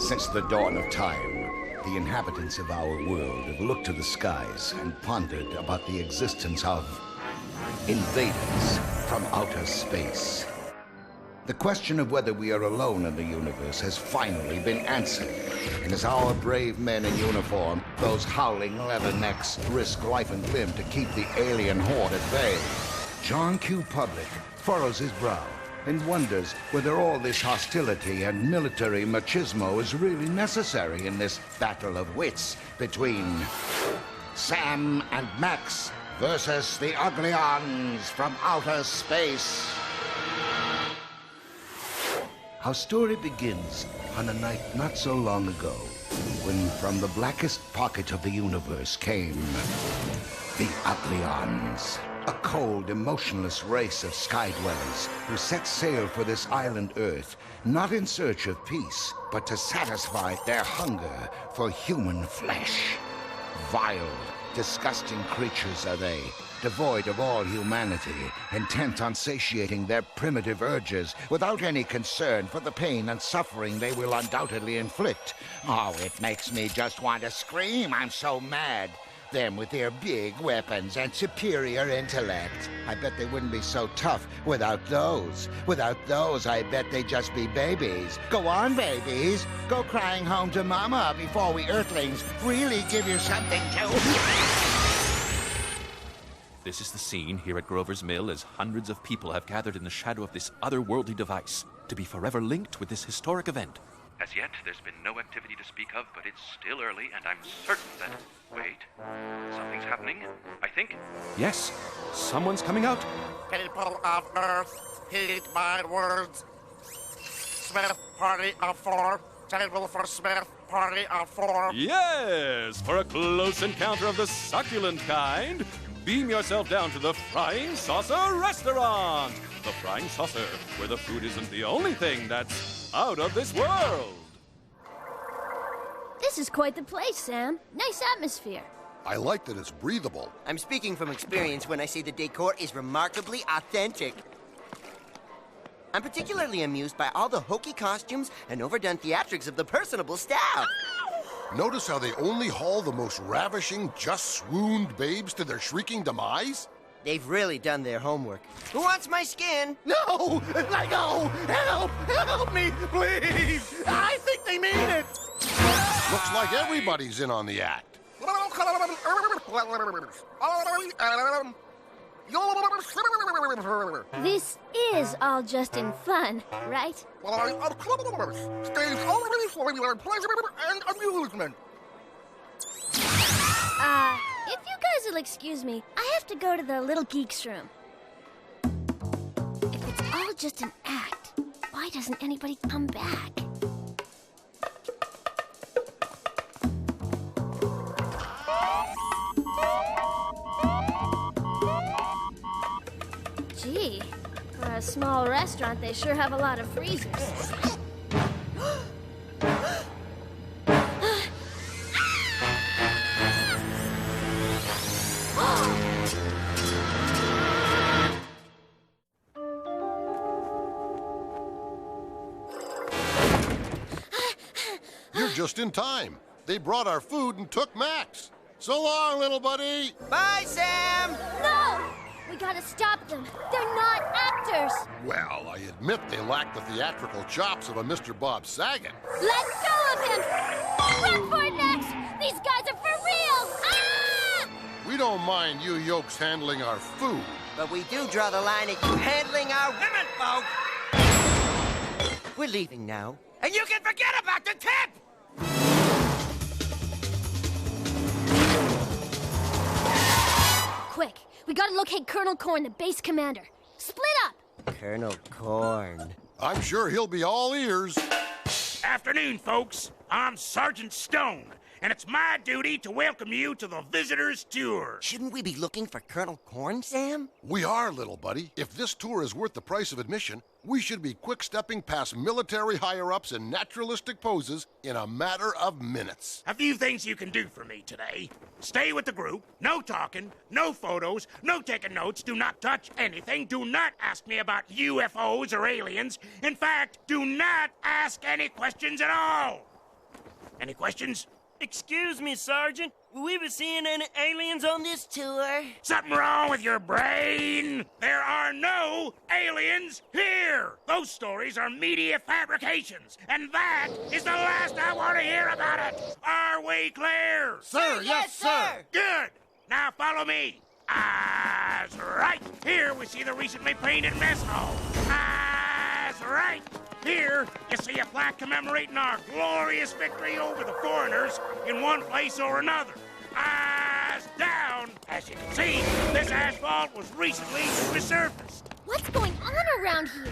Since the dawn of time, the inhabitants of our world have looked to the skies and pondered about the existence of invaders from outer space. The question of whether we are alone in the universe has finally been answered. And as our brave men in uniform, those howling leathernecks, risk life and limb to keep the alien horde at bay, John Q. Public furrows his brow and wonders whether all this hostility and military machismo is really necessary in this battle of wits between Sam and Max versus the Uglions from outer space. Our story begins on a night not so long ago, when from the blackest pocket of the universe came the Uglions. A cold, emotionless race of sky dwellers who set sail for this island Earth, not in search of peace, but to satisfy their hunger for human flesh. Vile, disgusting creatures are they, devoid of all humanity, intent on satiating their primitive urges without any concern for the pain and suffering they will undoubtedly inflict. Oh, it makes me just want to scream. I'm so mad. Them with their big weapons and superior intellect. I bet they wouldn't be so tough without those. Without those, I bet they'd just be babies. Go on, babies. Go crying home to Mama before we Earthlings really give you something to... This is the scene here at Grover's Mill as hundreds of people have gathered in the shadow of this otherworldly device to be forever linked with this historic event. As yet, there's been no activity to speak of, but it's still early, and I'm certain that... Wait, something's happening, I think. Yes, someone's coming out. People of Earth, heed my words. Smith Party of 4. Table for Smith Party of 4. Yes, for a close encounter of the succulent kind, beam yourself down to the Frying Saucer Restaurant. The Frying Saucer, where the food isn't the only thing that's out of this world. This is quite the place, Sam. Nice atmosphere. I like that it's breathable. I'm speaking from experience when I say the decor is remarkably authentic. I'm particularly amused by all the hokey costumes and overdone theatrics of the personable staff. Notice how they only haul the most ravishing, just swooned babes to their shrieking demise? They've really done their homework. Who wants my skin? No! Let go! Help! Help me, please! I think they mean it! Looks like everybody's in on the act. This is all just in fun, right? Stays only for your pleasure and amusement. If you guys will excuse me, I have to go to the Little Geeks room. If it's all just an act, why doesn't anybody come back? Gee, for a small restaurant, they sure have a lot of freezers. You're just in time. They brought our food and took Max. So long, little buddy. Bye, Sam! No! We gotta stop them. They're not actors. Well, I admit they lack the theatrical chops of a Mr. Bob Saget. Let go of him! Run for it, Max! These guys are for real! Ah! We don't mind you yokes handling our food. But we do draw the line at you handling our women, folk! We're leaving now. And you can forget about the tip! Quick, we gotta locate Colonel Korn, the base commander. Split up! Colonel Korn. I'm sure he'll be all ears. Afternoon, folks. I'm Sergeant Stone, and it's my duty to welcome you to the visitor's tour. Shouldn't we be looking for Colonel Korn, Sam? We are, little buddy. If this tour is worth the price of admission, we should be quick-stepping past military higher-ups in naturalistic poses in a matter of minutes. A few things you can do for me today. Stay with the group. No talking, no photos, no taking notes. Do not touch anything. Do not ask me about UFOs or aliens. In fact, do not ask any questions at all. Any questions? Excuse me, Sergeant. Will we be seeing any aliens on this tour? Something wrong with your brain? There are no aliens here! Those stories are media fabrications, and that is the last I want to hear about it! Are we clear? Sir, yes, sir. Good! Now follow me. That's right! Here we see the recently painted mess hall. That's right! Here, you see a plaque commemorating our glorious victory over the foreigners in one place or another. Eyes down! As you can see, this asphalt was recently resurfaced. What's going on around here?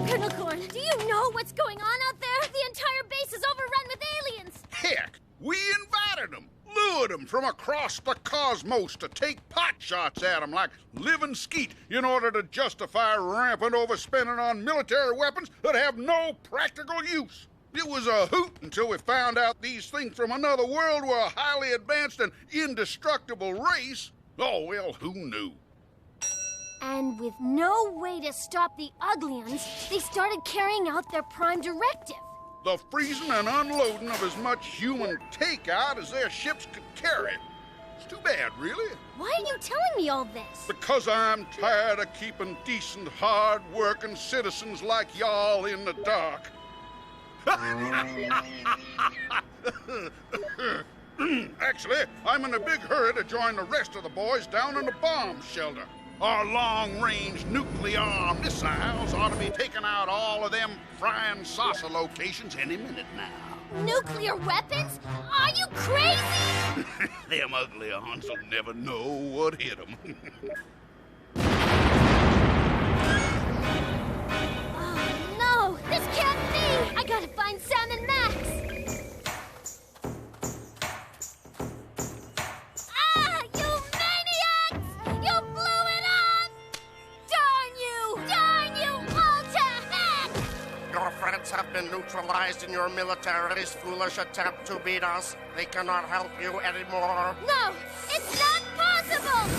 Colonel Korn, do you know what's going on out there? The entire base is overrun with aliens. Heck, we invited them, lured them from across the cosmos to take pot shots at them like living skeet in order to justify rampant overspending on military weapons that have no practical use. It was a hoot until we found out these things from another world were a highly advanced and indestructible race. Oh, well, who knew? And with no way to stop the Uglians, they started carrying out their prime directive. The freezing and unloading of as much human takeout as their ships could carry. It's too bad, really. Why are you telling me all this? Because I'm tired of keeping decent, hard-working citizens like y'all in the dark. Actually, I'm in a big hurry to join the rest of the boys down in the bomb shelter. Our long-range nuclear missiles ought to be taking out all of them frying saucer locations any minute now. Nuclear weapons? Are you crazy? Them ugly aunts will never know what hit them. Oh, no! This can't be! I gotta find Sam and Max! Ah! You maniacs! You blew it up! Darn you! Darn you, Volta! Your friends have been neutralized in your military's foolish attempt to beat us. They cannot help you anymore. No! It's not possible!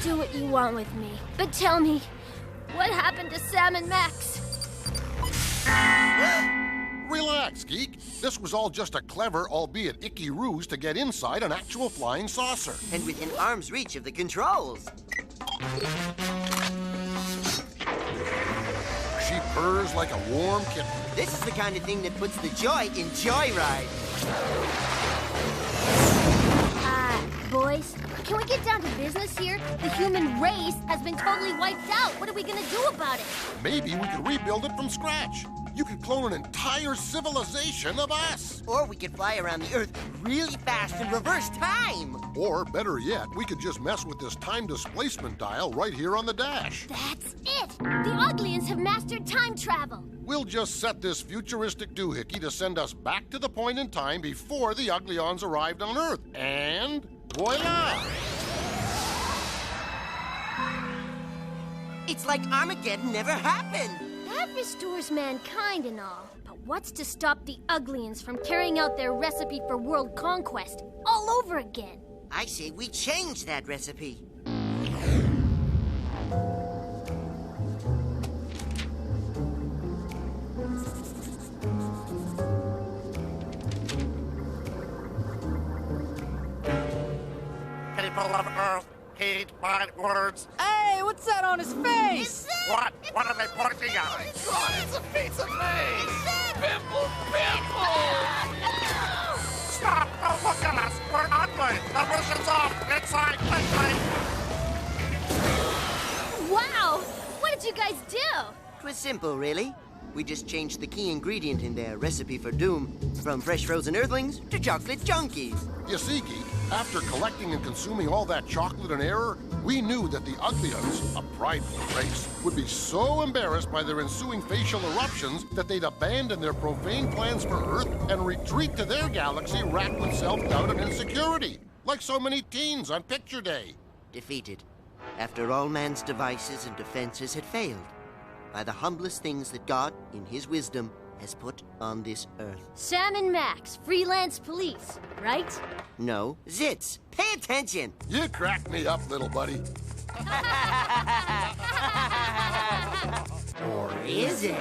Do what you want with me, but tell me, what happened to Sam and Max? Relax, geek. This was all just a clever, albeit icky ruse to get inside an actual flying saucer. And within arm's reach of the controls. She purrs like a warm kitten. This is the kind of thing that puts the joy in Joyride. Boys, can we get down to business here? The human race has been totally wiped out. What are we gonna do about it? Maybe we could rebuild it from scratch. You could clone an entire civilization of us. Or we could fly around the Earth really fast and reverse time. Or, better yet, we could just mess with this time displacement dial right here on the dash. That's it! The Uglians have mastered time travel. We'll just set this futuristic doohickey to send us back to the point in time before the Uglions arrived on Earth. And voila! It's like Armageddon never happened. That restores mankind and all. But what's to stop the Uglians from carrying out their recipe for world conquest all over again? I say we change that recipe. People of Earth, heed my words. Hey, what's that on his face? What? What are they pointing at? God, it's a pizza face! Pimple, Stop! Don't look at us! We're ugly! The mission's off! Inside, quickly! Wow! What did you guys do? It was simple, really. We just changed the key ingredient in their recipe for doom from fresh frozen earthlings to chocolate junkies. You see, geek, after collecting and consuming all that chocolate and error, we knew that the Uglians, a prideful race, would be so embarrassed by their ensuing facial eruptions that they'd abandon their profane plans for Earth and retreat to their galaxy racked with self-doubt and insecurity, like so many teens on picture day. Defeated, after all man's devices and defenses had failed, by the humblest things that God, in his wisdom, has put on this Earth. Sam and Max, freelance police, right? No, Zitz, pay attention! You crack me up, little buddy. Or is it?